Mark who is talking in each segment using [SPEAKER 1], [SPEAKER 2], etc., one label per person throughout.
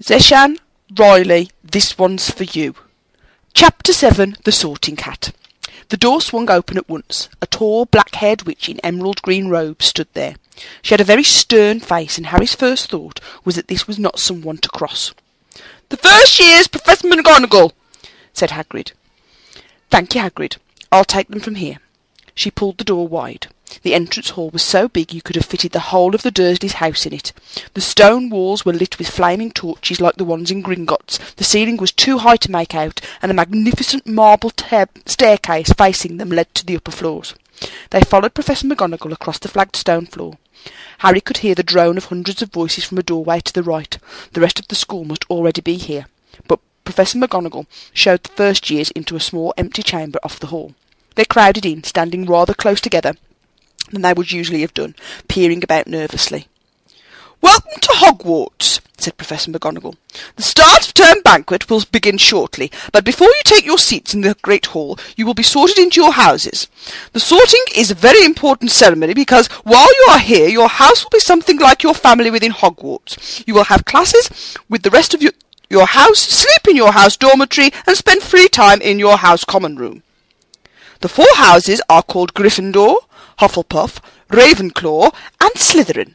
[SPEAKER 1] Zeshan, Riley, this one's for you. Chapter 7, The Sorting Hat. The door swung open at once. A tall, black-haired witch in emerald green robes stood there. She had a very stern face, and Harry's first thought was that this was not someone to cross. "The first year's Professor McGonagall," said Hagrid. "Thank you, Hagrid. I'll take them from here." She pulled the door wide. The entrance hall was so big you could have fitted the whole of the Dursleys' house in it. The stone walls were lit with flaming torches like the ones in Gringotts. The ceiling was too high to make out, and a magnificent marble staircase facing them led to the upper floors. They followed Professor McGonagall across the flagged stone floor. Harry could hear the drone of hundreds of voices from a doorway to the right. The rest of the school must already be here. But Professor McGonagall showed the first years into a small empty chamber off the hall. They crowded in, standing rather close together than they would usually have done, peering about nervously. "Welcome to Hogwarts," said Professor McGonagall. "The start of term banquet will begin shortly, but before you take your seats in the Great Hall, you will be sorted into your houses. The sorting is a very important ceremony because while you are here, your house will be something like your family within Hogwarts. You will have classes with the rest of your house, sleep in your house dormitory, and spend free time in your house common room. The 4 houses are called Gryffindor, Hufflepuff, Ravenclaw, and Slytherin.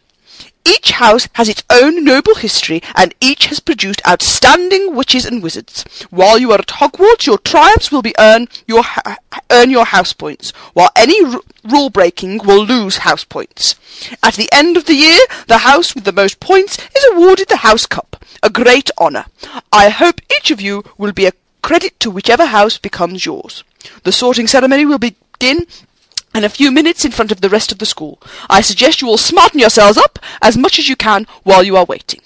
[SPEAKER 1] Each house has its own noble history, and each has produced outstanding witches and wizards. While you are at Hogwarts, your triumphs will earn your house points, while any rule-breaking will lose house points. At the end of the year, the house with the most points is awarded the House Cup, a great honour. I hope each of you will be a credit to whichever house becomes yours. The sorting ceremony will begin in a few minutes in front of the rest of the school. I suggest you all smarten yourselves up as much as you can while you are waiting."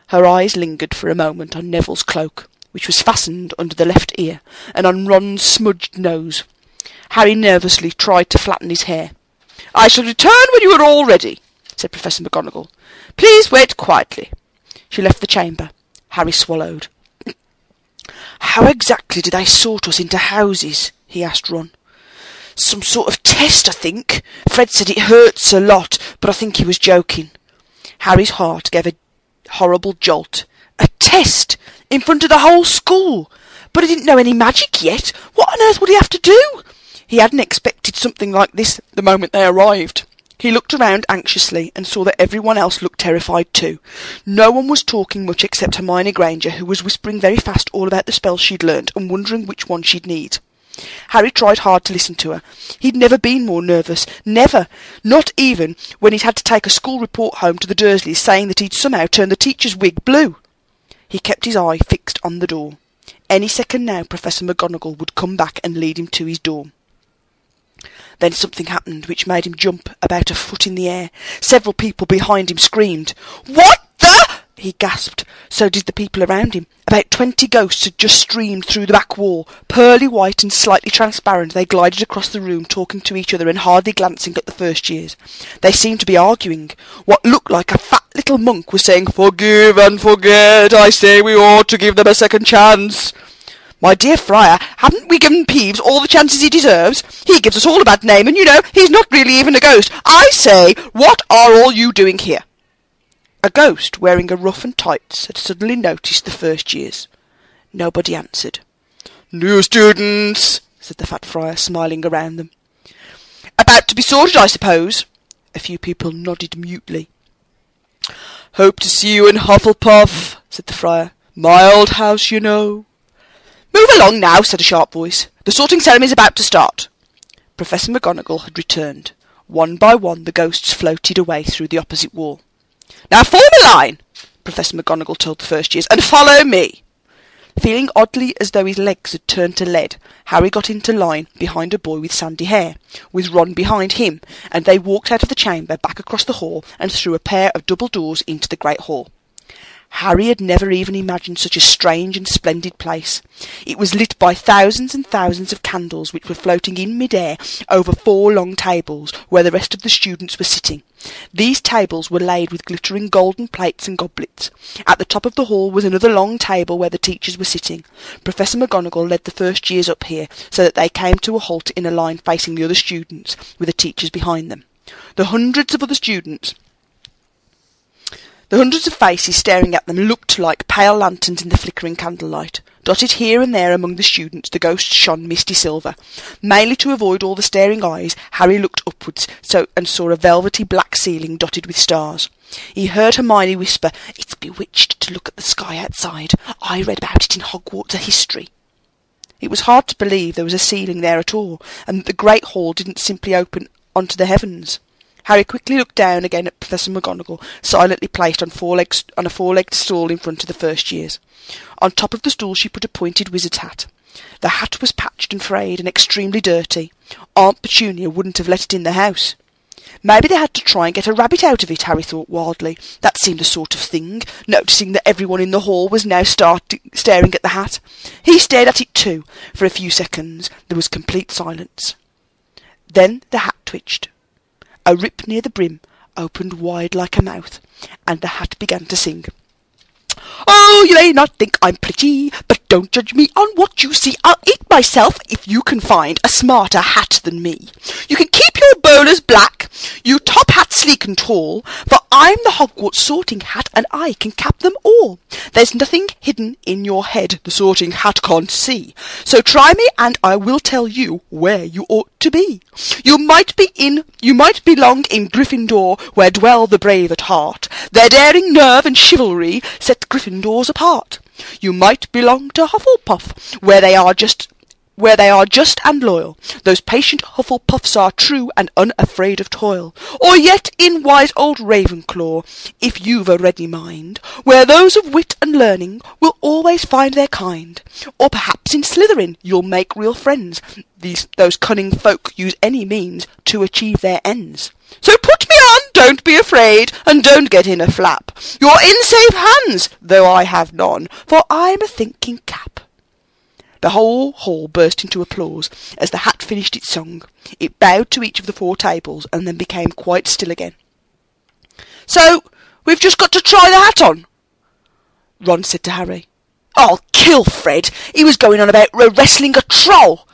[SPEAKER 1] Her eyes lingered for a moment on Neville's cloak, which was fastened under the left ear, and on Ron's smudged nose. Harry nervously tried to flatten his hair. "I shall return when you are all ready," said Professor McGonagall. "Please wait quietly." She left the chamber. Harry swallowed. "How exactly do they sort us into houses?" he asked Ron. "Some sort of test, I think. Fred said it hurts a lot, but I think he was joking." Harry's heart gave a horrible jolt. A test! In front of the whole school! But he didn't know any magic yet. What on earth would he have to do? He hadn't expected something like this the moment they arrived. He looked around anxiously and saw that everyone else looked terrified too. No one was talking much except Hermione Granger, who was whispering very fast all about the spells she'd learnt and wondering which one she'd need. Harry tried hard to listen to her. He'd never been more nervous. Never. Not even when he'd had to take a school report home to the Dursleys saying that he'd somehow turned the teacher's wig blue. He kept his eye fixed on the door. Any second now Professor McGonagall would come back and lead him to his dorm. Then something happened which made him jump about a foot in the air. Several people behind him screamed. "What the?" he gasped. So did the people around him. About 20 ghosts had just streamed through the back wall. Pearly white and slightly transparent, they glided across the room, talking to each other and hardly glancing at the first years. They seemed to be arguing. What looked like a fat little monk was saying, "Forgive and forget. I say we ought to give them a second chance." "My dear Friar, haven't we given Peeves all the chances he deserves? He gives us all a bad name, and you know, he's not really even a ghost. I say, what are all you doing here?" A ghost wearing a ruff and tights had suddenly noticed the first years. Nobody answered. "New students," said the fat friar, smiling around them. "About to be sorted, I suppose?" A few people nodded mutely. "Hope to see you in Hufflepuff," said the friar. "My old house, you know." "Move along now," said a sharp voice. "The sorting ceremony is about to start." Professor McGonagall had returned. One by one the ghosts floated away through the opposite wall. "Now form a line," Professor McGonagall told the first years, "and follow me." Feeling oddly as though his legs had turned to lead, Harry got into line behind a boy with sandy hair, with Ron behind him, and they walked out of the chamber, back across the hall, and through a pair of double doors into the great hall. Harry had never even imagined such a strange and splendid place. It was lit by thousands and thousands of candles which were floating in mid-air over 4 long tables where the rest of the students were sitting. These tables were laid with glittering golden plates and goblets. At the top of the hall was another long table where the teachers were sitting. Professor McGonagall led the first years up here so that they came to a halt in a line facing the other students, with the teachers behind them. The hundreds of other students The hundreds of faces staring at them looked like pale lanterns in the flickering candlelight. Dotted here and there among the students, the ghosts shone misty silver. Mainly to avoid all the staring eyes, Harry looked upwards and saw a velvety black ceiling dotted with stars. He heard Hermione whisper, "It's bewitched to look at the sky outside. I read about it in Hogwarts, a history." It was hard to believe there was a ceiling there at all, and that the great hall didn't simply open onto the heavens. Harry quickly looked down again at Professor McGonagall, silently placed on a four-legged stool in front of the first years. On top of the stool she put a pointed wizard's hat. The hat was patched and frayed and extremely dirty. Aunt Petunia wouldn't have let it in the house. Maybe they had to try and get a rabbit out of it, Harry thought wildly. That seemed the sort of thing, noticing that everyone in the hall was now staring at the hat. He stared at it too. For a few seconds there was complete silence. Then the hat twitched. A rip near the brim opened wide like a mouth, and the hat began to sing. "Oh, you may not think I'm pretty, but don't judge me on what you see. I'll eat myself if you can find a smarter hat than me. You can keep your bowlers black, you top hat sleek and tall, for I'm the Hogwarts sorting hat and I can cap them all. There's nothing hidden in your head the sorting hat can't see. So try me and I will tell you where you ought to be. You might belong in Gryffindor, where dwell the brave at heart. Their daring nerve and chivalry set Gryffindors apart. You might belong to Hufflepuff, where they are just and loyal. Those patient Hufflepuffs are true and unafraid of toil. Or yet in wise old Ravenclaw, if you've a ready mind, where those of wit and learning will always find their kind. Or perhaps in Slytherin you'll make real friends. Those cunning folk use any means to achieve their ends. So put me on, don't be afraid, and don't get in a flap. You're in safe hands, though I have none, for I'm a thinking cap." The whole hall burst into applause as the hat finished its song. It bowed to each of the 4 tables and then became quite still again. "So, we've just got to try the hat on?" Ron said to Harry. "I'll kill Fred. He was going on about wrestling a troll."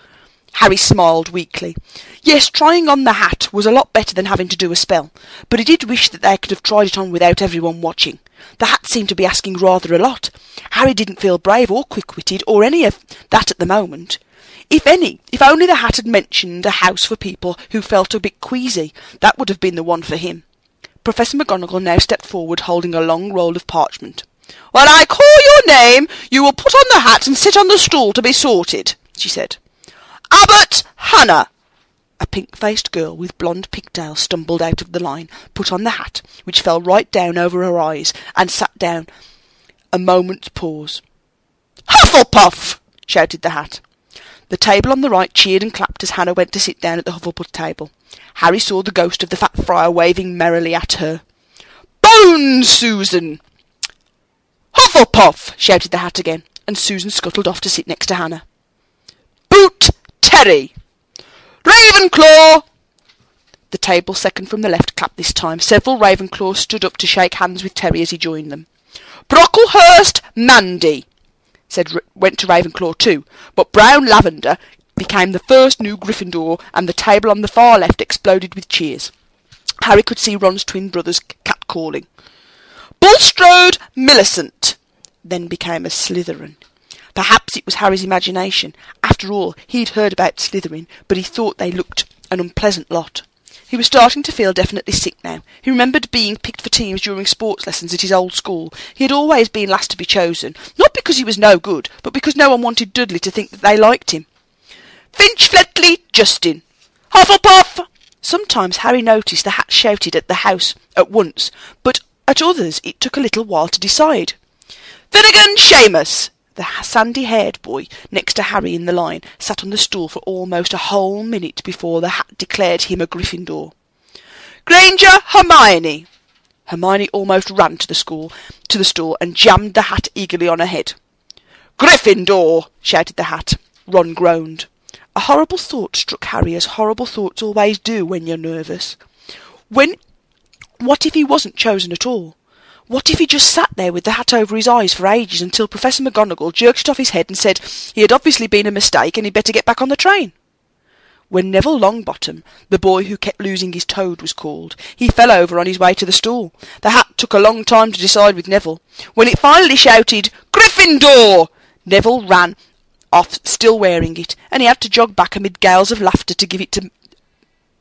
[SPEAKER 1] Harry smiled weakly. Yes, trying on the hat was a lot better than having to do a spell, but he did wish that they could have tried it on without everyone watching. The hat seemed to be asking rather a lot. Harry didn't feel brave or quick-witted or any of that at the moment. If only the hat had mentioned a house for people who felt a bit queasy, that would have been the one for him. Professor McGonagall now stepped forward holding a long roll of parchment. "When I call your name, you will put on the hat and sit on the stool to be sorted," she said. "Abbott Hannah." A pink-faced girl with blonde pigtails stumbled out of the line, put on the hat, which fell right down over her eyes, and sat down. A moment's pause. "Hufflepuff!" shouted the hat. The table on the right cheered and clapped as Hannah went to sit down at the Hufflepuff table. Harry saw the ghost of the fat friar waving merrily at her. "Bones, Susan!" "Hufflepuff!" shouted the hat again, and Susan scuttled off to sit next to Hannah. "Boot Terry!" "Ravenclaw!" The table second from the left clapped this time. Several Ravenclaws stood up to shake hands with Terry as he joined them. "Brocklehurst Mandy!" went to Ravenclaw too, but Brown Lavender became the first new Gryffindor, and the table on the far left exploded with cheers. Harry could see Ron's twin brothers catcalling. "Bulstrode Millicent!" then became a Slytherin. Perhaps it was Harry's imagination. After all, he'd heard about Slytherin, but he thought they looked an unpleasant lot. He was starting to feel definitely sick now. He remembered being picked for teams during sports lessons at his old school. He had always been last to be chosen, not because he was no good, but because no one wanted Dudley to think that they liked him. "Finch-Fletley Justin!" "Hufflepuff!" Sometimes Harry noticed the hat shouted at the house at once, but at others it took a little while to decide. "Finnegan Seamus!" The sandy-haired boy next to Harry in the line sat on the stool for almost a whole minute before the hat declared him a Gryffindor. "Granger Hermione!" Hermione almost ran to the stool and jammed the hat eagerly on her head. "Gryffindor!" shouted the hat. Ron groaned. A horrible thought struck Harry, as horrible thoughts always do when you're nervous. What if he wasn't chosen at all? What if he just sat there with the hat over his eyes for ages until Professor McGonagall jerked it off his head and said he had obviously been a mistake and he'd better get back on the train? when Neville Longbottom, the boy who kept losing his toad, was called. He fell over on his way to the stall. The hat took a long time to decide with Neville. When it finally shouted, "Gryffindor!" Neville ran off, still wearing it, and he had to jog back amid gales of laughter to give it to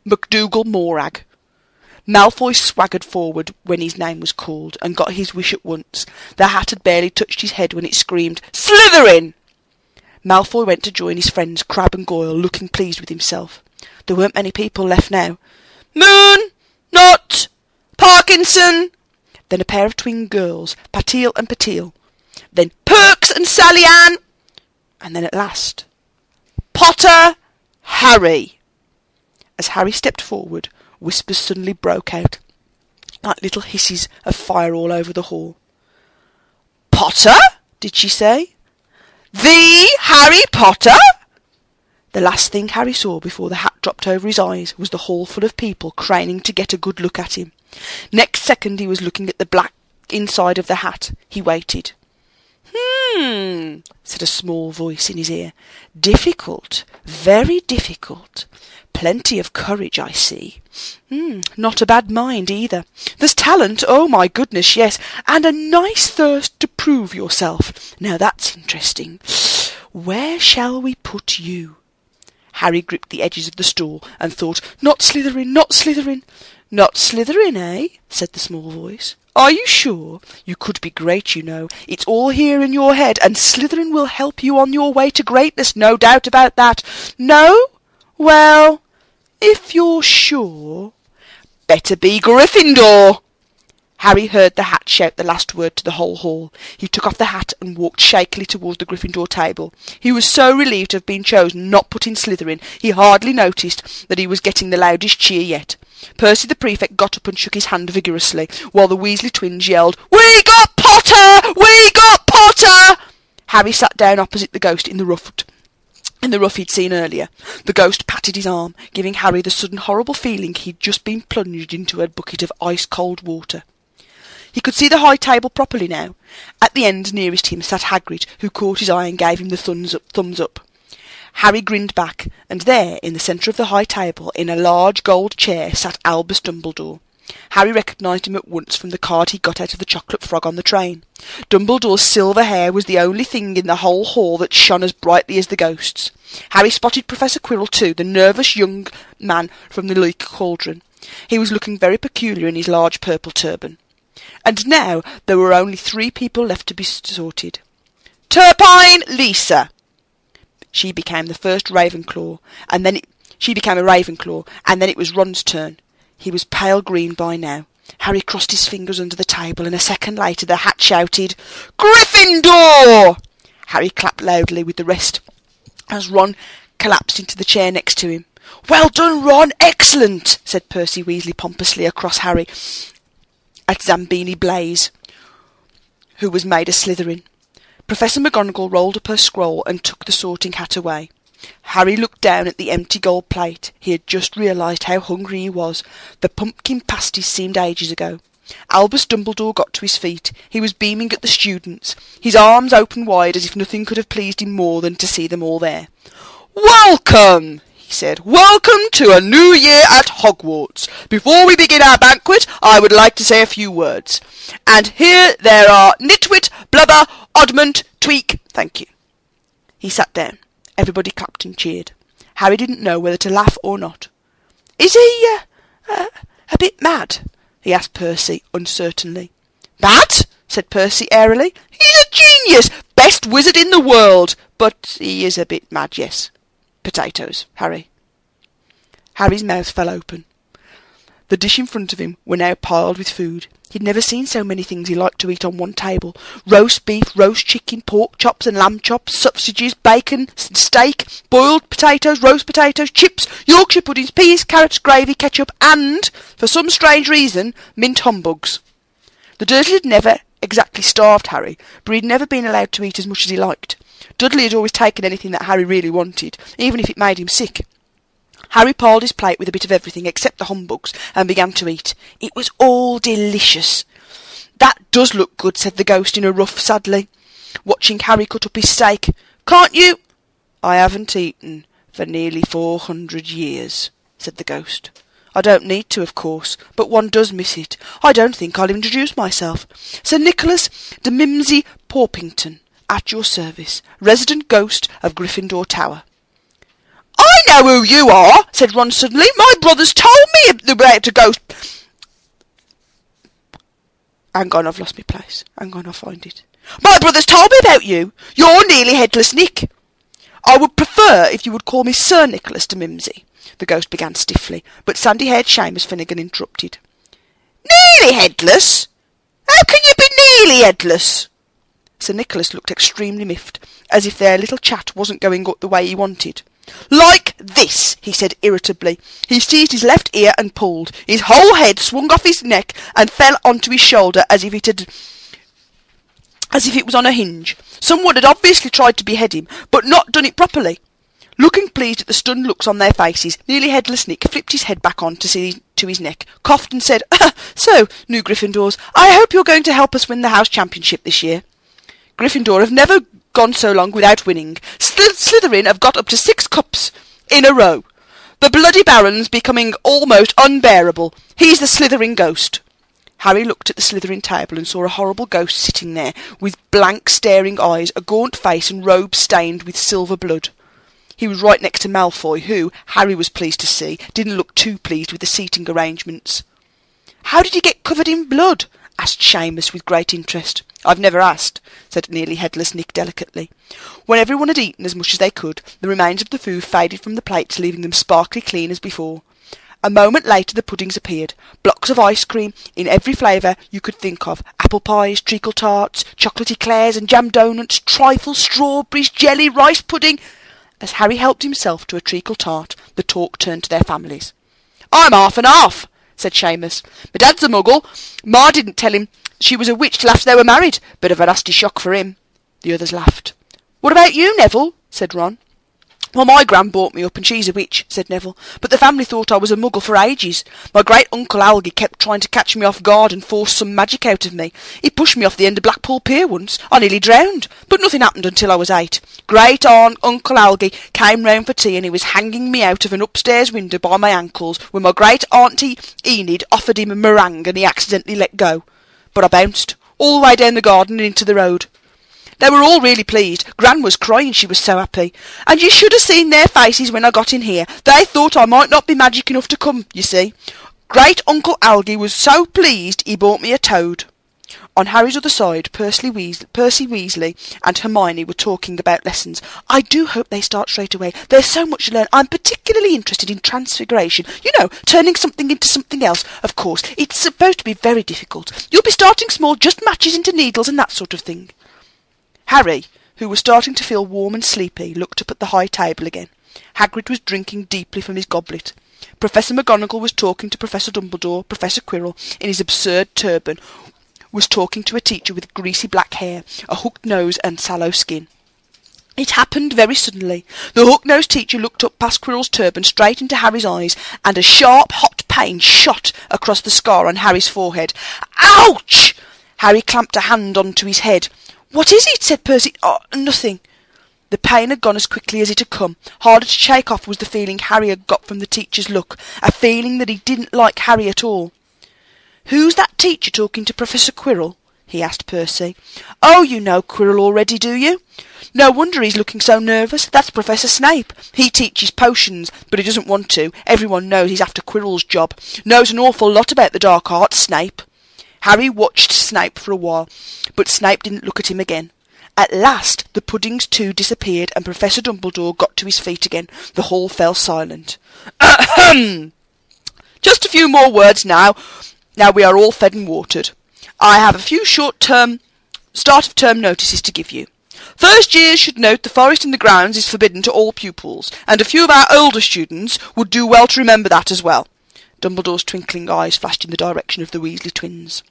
[SPEAKER 1] MacDougall Morag. Malfoy swaggered forward when his name was called, and got his wish at once. The hat had barely touched his head when it screamed, "Slytherin!" Malfoy went to join his friends Crabbe and Goyle, looking pleased with himself. There weren't many people left now. "Moon! Not! Parkinson!" Then a pair of twin girls, Patil and Patil. Then Perks and Sally Ann. And then at last, Potter Harry. As Harry stepped forward, whispers suddenly broke out, like little hisses of fire all over the hall. "Potter?" did she say. "The Harry Potter?" The last thing Harry saw before the hat dropped over his eyes was the hall full of people craning to get a good look at him. Next second he was looking at the black inside of the hat. He waited. Said a small voice in his ear. "Difficult, very difficult. Plenty of courage, I see. Not a bad mind either. There's talent, oh my goodness, yes, and a nice thirst to prove yourself. Now that's interesting. Where shall we put you?" Harry gripped the edges of the stool and thought, "Not Slytherin, not Slytherin." "Not Slytherin, eh?" said the small voice. "Are you sure? You could be great, you know. It's all here in your head, and Slytherin will help you on your way to greatness, no doubt about that. No? Well, if you're sure, better be Gryffindor." Harry heard the hat shout the last word to the whole hall. He took off the hat and walked shakily towards the Gryffindor table. He was so relieved to have been chosen, not put in Slytherin, he hardly noticed that he was getting the loudest cheer yet. Percy the Prefect got up and shook his hand vigorously, while the Weasley twins yelled, "We got Potter! We got Potter!" Harry sat down opposite the ghost in the rough he'd seen earlier. The ghost patted his arm, giving Harry the sudden horrible feeling he'd just been plunged into a bucket of ice-cold water. He could see the high table properly now. At the end nearest him sat Hagrid, who caught his eye and gave him the thumbs up. Harry grinned back, and there, in the centre of the high table, in a large gold chair, sat Albus Dumbledore. Harry recognised him at once from the card he got out of the chocolate frog on the train. Dumbledore's silver hair was the only thing in the whole hall that shone as brightly as the ghost's. Harry spotted Professor Quirrell too, the nervous young man from the Leaky Cauldron. He was looking very peculiar in his large purple turban. And now there were only 3 people left to be sorted. Turpine Lisa. She became the first Ravenclaw, and then she became a Ravenclaw, and then it was Ron's turn. He was pale green by now. Harry crossed his fingers under the table, and a second later the hat shouted, "Gryffindor!" Harry clapped loudly with the rest as Ron collapsed into the chair next to him. "Well done, Ron! Excellent!" said Percy Weasley pompously across Harry at Zambini Blaze, who was made a Slytherin. Professor McGonagall rolled up her scroll and took the sorting hat away. Harry looked down at the empty gold plate. He had just realised how hungry he was. The pumpkin pasties seemed ages ago. Albus Dumbledore got to his feet. He was beaming at the students, his arms open wide as if nothing could have pleased him more than to see them all there. "Welcome!" he said. "Welcome to a new year at Hogwarts. Before we begin our banquet, I would like to say a few words. And here there are Nitwit, Blubber, Oddment, Tweak. Thank you." He sat down. Everybody clapped and cheered. Harry didn't know whether to laugh or not. "Is he, a bit mad?" he asked Percy, uncertainly. "Mad?" said Percy airily. "He's a genius! Best wizard in the world! But he is a bit mad, yes. Potatoes, Harry." Harry's mouth fell open. The dish in front of him were now piled with food. He'd never seen so many things he liked to eat on one table. Roast beef, roast chicken, pork chops and lamb chops, sausages, bacon, steak, boiled potatoes, roast potatoes, chips, Yorkshire puddings, peas, carrots, gravy, ketchup, and, for some strange reason, mint humbugs. The Dursley had never exactly starved Harry, but he'd never been allowed to eat as much as he liked. Dudley had always taken anything that Harry really wanted, even if it made him sick. Harry piled his plate with a bit of everything except the humbugs and began to eat. It was all delicious. "That does look good," said the ghost in a ruff sadly, watching Harry cut up his steak. "Can't you—" "I haven't eaten. "For nearly 400 years," said the ghost. "I don't need to, of course, but one does miss it. I don't think I'll introduce myself. Sir Nicholas de Mimsy Porpington, at your service, resident ghost of Gryffindor Tower." "I know who you are," said Ron suddenly. "My brother's told me about a ghost." Hang on, I've lost my place. Hang on, I'll find it. "My brother's told me about you. You're nearly headless Nick." "I would prefer if you would call me Sir Nicholas de Mimsy," the ghost began stiffly, but sandy-haired Seamus Finnegan interrupted. "Nearly headless? How can you be nearly headless?" Sir Nicholas looked extremely miffed, as if their little chat wasn't going the way he wanted. "Like this," he said irritably. He seized his left ear and pulled. His whole head swung off his neck and fell onto his shoulder as if it was on a hinge. Someone had obviously tried to behead him, but not done it properly. Looking pleased at the stunned looks on their faces, nearly headless Nick flipped his head back on to his neck, coughed and said, "So, new Gryffindors, I hope you're going to help us win the house championship this year." "Gryffindor have never gone so long without winning. Slytherin have got up to 6 cups in a row. The bloody Baron's becoming almost unbearable. He's the Slytherin ghost." Harry looked at the Slytherin table and saw a horrible ghost sitting there, with blank staring eyes, a gaunt face and robes stained with silver blood. He was right next to Malfoy, who, Harry was pleased to see, didn't look too pleased with the seating arrangements. "How did he get covered in blood?" asked Seamus with great interest. "I've never asked," said nearly headless Nick delicately. When everyone had eaten as much as they could, the remains of the food faded from the plates, leaving them sparkly clean as before. A moment later the puddings appeared, blocks of ice cream in every flavour you could think of, apple pies, treacle tarts, chocolate eclairs and jam donuts, trifles, strawberries, jelly, rice pudding. As Harry helped himself to a treacle tart, the talk turned to their families. "I'm half and half," said Seamus. "My dad's a muggle. Ma didn't tell him she was a witch till after they were married. Bit of a nasty shock for him." The others laughed. "What about you, Neville?" said Ron. "Well, my gran brought me up and she's a witch," said Neville, "but the family thought I was a muggle for ages. My great-uncle Algy kept trying to catch me off guard and force some magic out of me. He pushed me off the end of Blackpool Pier once. I nearly drowned, but nothing happened until I was 8. Great-Uncle Algy came round for tea and he was hanging me out of an upstairs window by my ankles when my great-auntie Enid offered him a meringue and he accidentally let go. But I bounced, all the way down the garden and into the road. They were all really pleased. Gran was crying, she was so happy. And you should have seen their faces when I got in here. They thought I might not be magic enough to come, you see. Great-Uncle Algy was so pleased he bought me a toad." On Harry's other side, Percy Weasley and Hermione were talking about lessons. "I do hope they start straight away. There's so much to learn. I'm particularly interested in transfiguration. You know, turning something into something else. Of course, it's supposed to be very difficult. You'll be starting small, just matches into needles and that sort of thing." Harry, who was starting to feel warm and sleepy, looked up at the high table again. Hagrid was drinking deeply from his goblet. Professor McGonagall was talking to Professor Dumbledore. Professor Quirrell, in his absurd turban, was talking to a teacher with greasy black hair, a hooked nose and sallow skin. It happened very suddenly. The hook-nosed teacher looked up past Quirrell's turban straight into Harry's eyes, and a sharp, hot pain shot across the scar on Harry's forehead. "Ouch!" Harry clamped a hand onto his head. "What is it?" said Percy. "Oh, nothing." The pain had gone as quickly as it had come. Harder to shake off was the feeling Harry had got from the teacher's look, a feeling that he didn't like Harry at all. "Who's that teacher talking to Professor Quirrell?" he asked Percy. "Oh, you know Quirrell already, do you? No wonder he's looking so nervous. That's Professor Snape. He teaches potions, but he doesn't want to. Everyone knows he's after Quirrell's job. Knows an awful lot about the dark arts, Snape." Harry watched Snape for a while, but Snape didn't look at him again. At last the puddings too disappeared and Professor Dumbledore got to his feet again. The hall fell silent. "Ahem! Just a few more words now we are all fed and watered. I have a few start-of-term notices to give you. First years should note the forest in the grounds is forbidden to all pupils, and a few of our older students would do well to remember that as well." Dumbledore's twinkling eyes flashed in the direction of the Weasley twins.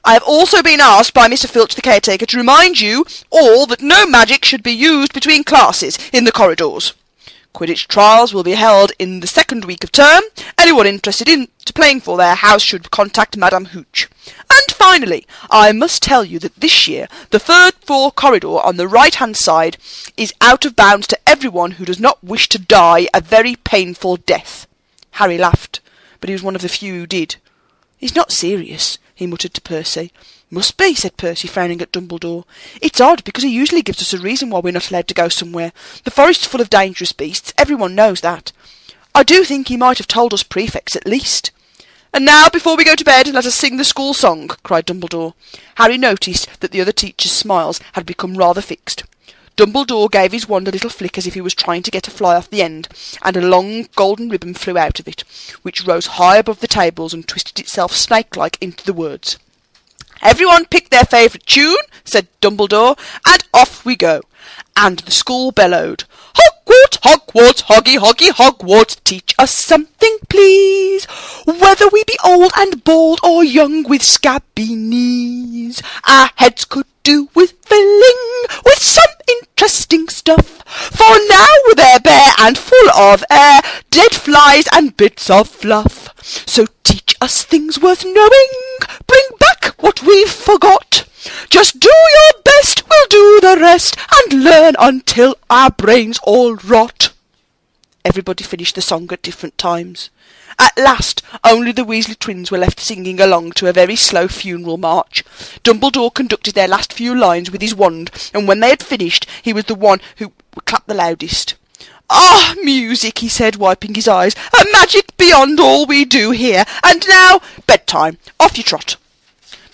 [SPEAKER 1] "I have also been asked by Mr. Filch, the caretaker, to remind you all that no magic should be used between classes in the corridors." Quidditch trials will be held in the second week of term. Anyone interested in playing for their house should contact Madame Hooch. And finally, I must tell you that this year the third floor corridor on the right-hand side is out of bounds to everyone who does not wish to die a very painful death. Harry laughed, but he was one of the few who did. He's not serious, he muttered to Percy. Must be, said Percy, frowning at Dumbledore. It's odd, because he usually gives us a reason why we're not allowed to go somewhere. The forest's full of dangerous beasts, everyone knows that. I do think he might have told us prefects at least. And now, before we go to bed, let us sing the school song, cried Dumbledore. Harry noticed that the other teachers' smiles had become rather fixed. Dumbledore gave his wand a little flick as if he was trying to get a fly off the end, and a long golden ribbon flew out of it, which rose high above the tables and twisted itself snake-like into the words. Everyone pick their favourite tune, said Dumbledore, and off we go. And the school bellowed, Hogwarts, Hogwarts, Hoggy, Hoggy, Hogwarts, teach us something, please. Whether we be old and bald or young with scabby knees, our heads could do with filling with some interesting stuff. For now they're bare and full of air, dead flies and bits of fluff. So teach us things worth knowing, bring back what we've forgot. Just do your best, we'll do the rest, and learn until our brains all rot. Everybody finished the song at different times. At last, only the Weasley twins were left singing along to a very slow funeral march. Dumbledore conducted their last few lines with his wand, and when they had finished, he was the one who clapped the loudest. Ah, music, he said, wiping his eyes, a magic beyond all we do here. And now, bedtime. Off you trot.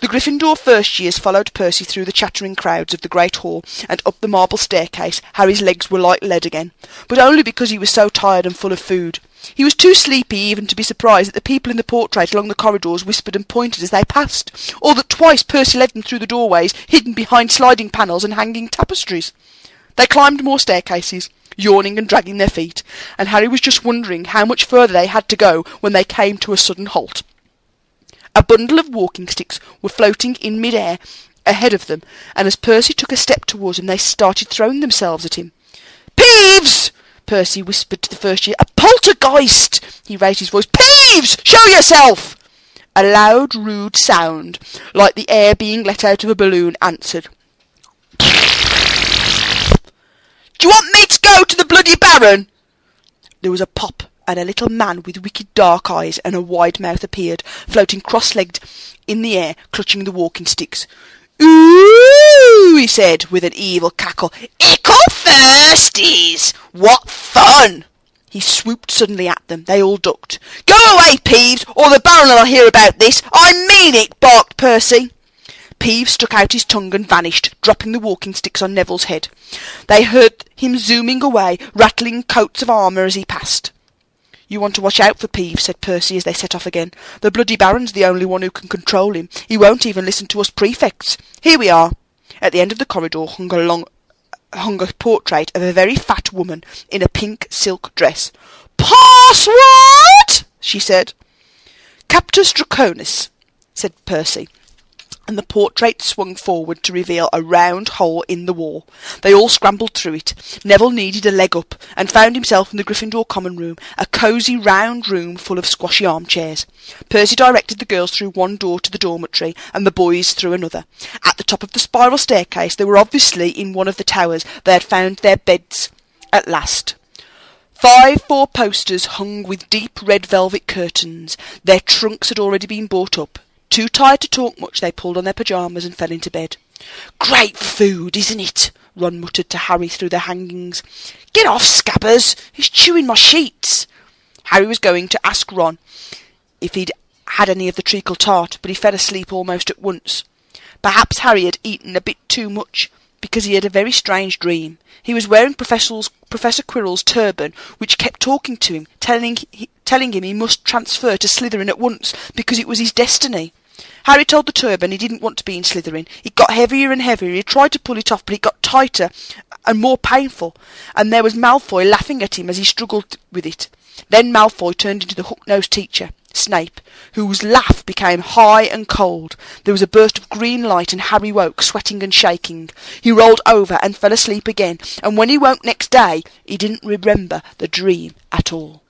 [SPEAKER 1] The Gryffindor first-years followed Percy through the chattering crowds of the great hall and up the marble staircase. Harry's legs were like lead again, but only because he was so tired and full of food. He was too sleepy even to be surprised that the people in the portrait along the corridors whispered and pointed as they passed, or that twice Percy led them through the doorways, hidden behind sliding panels and hanging tapestries. They climbed more staircases, yawning and dragging their feet, and Harry was just wondering how much further they had to go when they came to a sudden halt. A bundle of walking sticks were floating in mid-air ahead of them, and as Percy took a step towards them, they started throwing themselves at him. Peeves! Percy whispered to the first year. A poltergeist! He raised his voice. Peeves! Show yourself! A loud, rude sound, like the air being let out of a balloon, answered. Do you want me to go to the bloody Baron? There was a pop, and a little man with wicked dark eyes and a wide mouth appeared, floating cross-legged in the air, clutching the walking sticks. Ooh, he said, with an evil cackle. Ickle thirsties! What fun! He swooped suddenly at them. They all ducked. Go away, Peeves, or the Baron will hear about this. I mean it, barked Percy. Peeves stuck out his tongue and vanished, dropping the walking sticks on Neville's head. They heard him zooming away, rattling coats of armour as he passed. You want to watch out for Peeves, said Percy as they set off again. The bloody Baron's the only one who can control him. He won't even listen to us prefects. Here we are. At the end of the corridor hung a portrait of a very fat woman in a pink silk dress. Password! She said. Captus Draconis, said Percy, and the portrait swung forward to reveal a round hole in the wall. They all scrambled through it. Neville needed a leg up, and found himself in the Gryffindor common room, a cosy round room full of squashy armchairs. Percy directed the girls through one door to the dormitory, and the boys through another. At the top of the spiral staircase, they were obviously in one of the towers. They had found their beds at last. 5 four-posters hung with deep red velvet curtains. Their trunks had already been brought up. Too tired to talk much, they pulled on their pyjamas and fell into bed. Great food, isn't it? Ron muttered to Harry through the hangings. Get off, Scabbers! He's chewing my sheets! Harry was going to ask Ron if he'd had any of the treacle tart, but he fell asleep almost at once. Perhaps Harry had eaten a bit too much, because he had a very strange dream. He was wearing Professor Quirrell's turban, which kept talking to him, telling him he must transfer to Slytherin at once, because it was his destiny. Harry told the turban he didn't want to be in Slytherin. It got heavier and heavier. He tried to pull it off, but it got tighter and more painful, and there was Malfoy laughing at him as he struggled with it. Then Malfoy turned into the hook-nosed teacher. Snape, whose laugh became high and cold. There was a burst of green light, and Harry woke, sweating and shaking. He rolled over and fell asleep again, and when he woke next day, he didn't remember the dream at all.